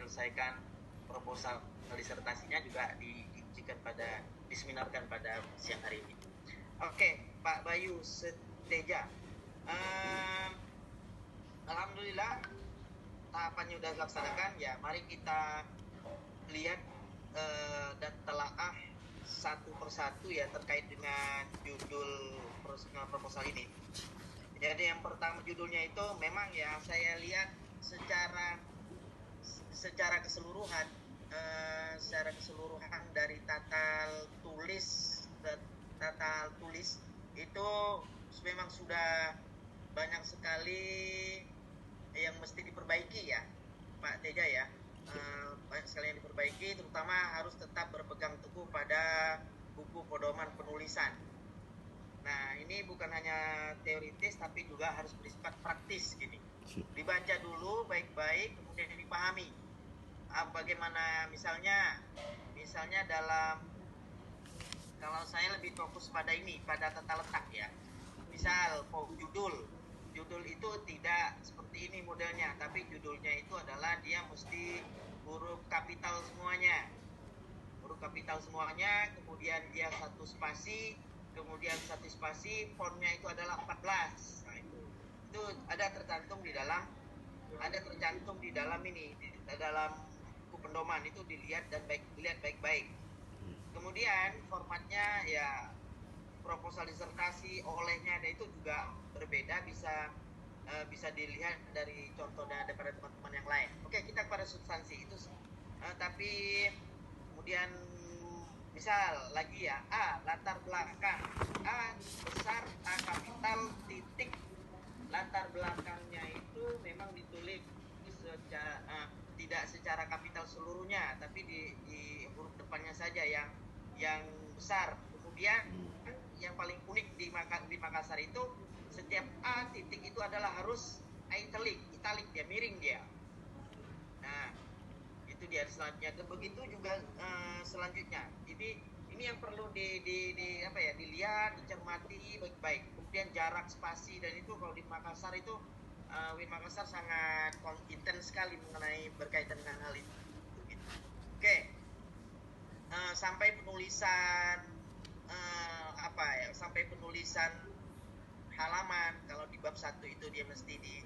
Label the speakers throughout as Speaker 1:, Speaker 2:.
Speaker 1: menyelesaikan proposal disertasinya juga diseminarkan pada siang hari ini. Oke, Pak Bayu Seteja. Alhamdulillah tahapannya sudah dilaksanakan ya. Mari kita lihat dan telaah satu persatu ya terkait dengan judul proposal ini. Jadi yang pertama judulnya itu memang ya saya lihat secara keseluruhan dari tata tulis itu memang sudah banyak sekali yang mesti diperbaiki ya Pak Teja ya. Banyak sekali yang diperbaiki, terutama harus tetap berpegang teguh pada buku pedoman penulisan. Nah ini bukan hanya teoritis tapi juga harus bersifat praktis gini. Dibaca dulu baik-baik kemudian dipahami. Bagaimana misalnya dalam, kalau saya lebih fokus pada tata letak ya. Misal judul itu tidak seperti ini modelnya, tapi judulnya itu adalah dia mesti huruf kapital semuanya, kemudian dia satu spasi, fontnya itu adalah 14. Nah, itu ada tercantum di dalam ini, di dalam buku pendoman itu dilihat baik-baik. Kemudian formatnya ya proposal disertasi olehnya ada itu juga berbeda, bisa dilihat dari contoh daripada teman-teman yang lain. Oke, kita pada substansi itu tapi kemudian misal lagi ya, latar belakang, A besar, A kapital, titik. Latar belakangnya itu memang ditulis tidak secara kapital seluruhnya, tapi di huruf depannya saja yang besar. Kemudian yang paling unik di Makassar itu setiap A titik itu adalah harus italic dia, miring dia. Nah itu dia selanjutnya. Begitu juga selanjutnya. Ini yang perlu dilihat, dicermati baik-baik. Kemudian jarak spasi, dan itu kalau di Makassar itu Win Makassar sangat intens sekali mengenai berkaitan dengan hal itu. Oke. Sampai penulisan halaman. Kalau di bab 1 itu dia mesti di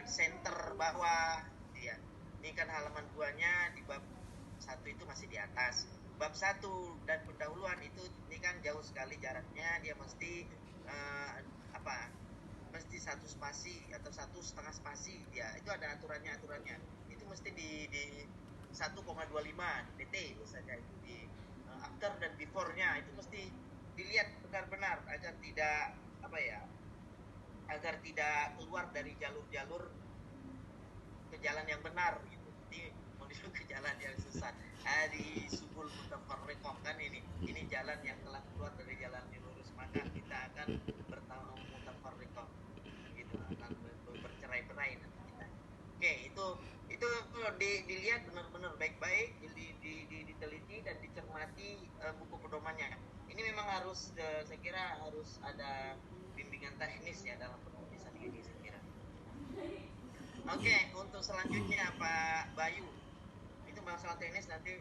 Speaker 1: center bawah ya. Ini kan halaman 2-nya di bab 1 itu masih di atas. Bab 1 dan pendahuluan itu ini kan jauh sekali jaraknya, dia mesti mesti 1 spasi atau 1,5 spasi ya. Itu ada aturannya. Itu mesti di 1,25 dt biasanya itu di after dan before-nya itu mesti dilihat benar-benar agar tidak keluar dari jalur ke jalan yang benar gitu. Jadi menuju ke jalan yang sesat. Di subul mutafarriqah kan ini jalan yang telah keluar dari jalan yang lurus, maka kita akan bertemu mutafarriqah gitu, akan bercerai-berai nanti kita. Oke, itu dilihat benar-benar baik-baik, diteliti dan dicermati buku pedomannya. Ini memang harus saya kira harus ada bimbingan teknis ya dalam penulisan ini saya kira. Oke, untuk selanjutnya Pak Bayu, itu masalah teknis nanti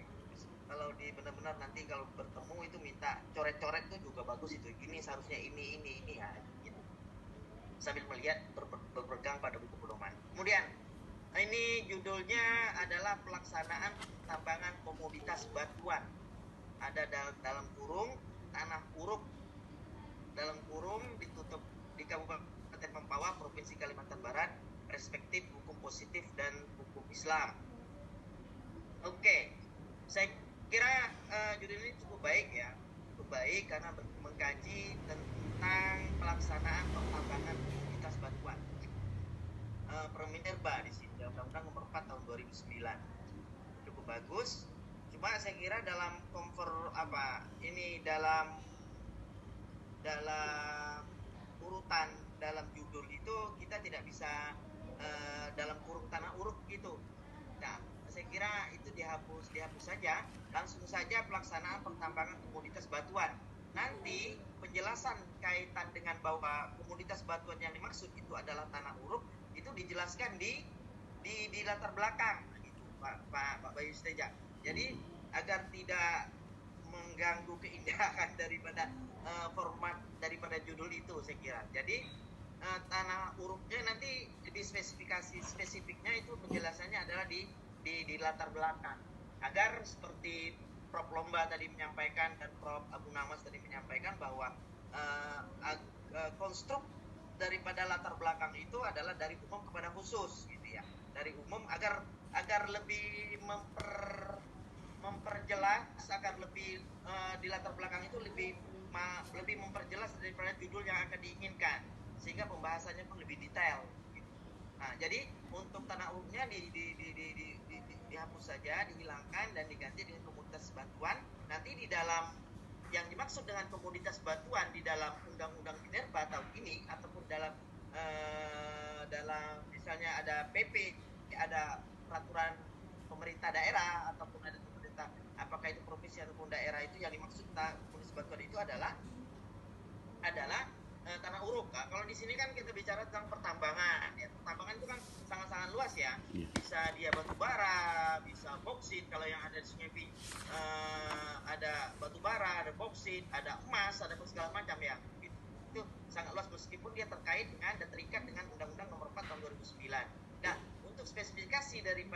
Speaker 1: kalau benar-benar nanti kalau bertemu itu minta coret-coret itu juga bagus itu. Ini seharusnya ini ya gitu. Sambil melihat berpegang pada buku pedoman. Kemudian ini judulnya adalah pelaksanaan tambangan komoditas batuan. Ada dalam kurung tanah uruk, dalam kurung ditutup di Kabupaten Mempawah, Provinsi Kalimantan Barat, respektif hukum positif dan hukum Islam. Oke, saya kira judul ini cukup baik ya, karena mengkaji tentang pelaksanaan pertambangan komoditas batuan. Perminerba di sini, Undang-Undang Nomor 4 Tahun 2009, cukup bagus. Cuma saya kira dalam dalam urutan dalam judul itu kita tidak bisa dalam kurung tanah uruk gitu. Nah, saya kira itu dihapus saja, langsung saja pelaksanaan pertambangan komoditas batuan. Nanti penjelasan kaitan dengan bahwa komoditas batuan yang dimaksud itu adalah tanah uruk itu dijelaskan di latar belakang gitu. Pak Bayu Steja. Jadi agar tidak mengganggu keindahan daripada format daripada judul itu, saya kira. Jadi tanah uruknya nanti di spesifikasi spesifiknya itu penjelasannya adalah di latar belakang, agar seperti Prof Lomba tadi menyampaikan dan Prof Abu Namas tadi menyampaikan bahwa konstruk daripada latar belakang itu adalah dari umum kepada khusus, gitu ya, dari umum agar lebih memperjelas, agar lebih di latar belakang itu lebih memperjelas daripada judul yang akan diinginkan, sehingga pembahasannya pun lebih detail. Gitu. Nah, jadi untuk tanah uruknya dihapus saja, dihilangkan dan diganti dengan komoditas batuan. Nanti di dalam yang dimaksud dengan komoditas batuan di dalam Undang-Undang Minerba tahun ini, ataupun dalam misalnya ada PP, ada peraturan pemerintah daerah, ataupun ada pemerintah, apakah itu provinsi ataupun daerah, itu yang dimaksud komoditas batuan itu adalah tanah uruk. Nah, kalau di sini kan kita bicara tentang pertambangan, ya, pertambangan itu kan sangat-sangat luas ya. Bisa dia batu bara, bisa boksit. Kalau yang ada di Sungai ada batu bara, ada boksit, ada emas, ada segala macam ya. Itu sangat luas, meskipun dia terkait dengan dan terikat dengan Undang-Undang Nomor 4 Tahun 2009. Nah, untuk spesifikasi daripada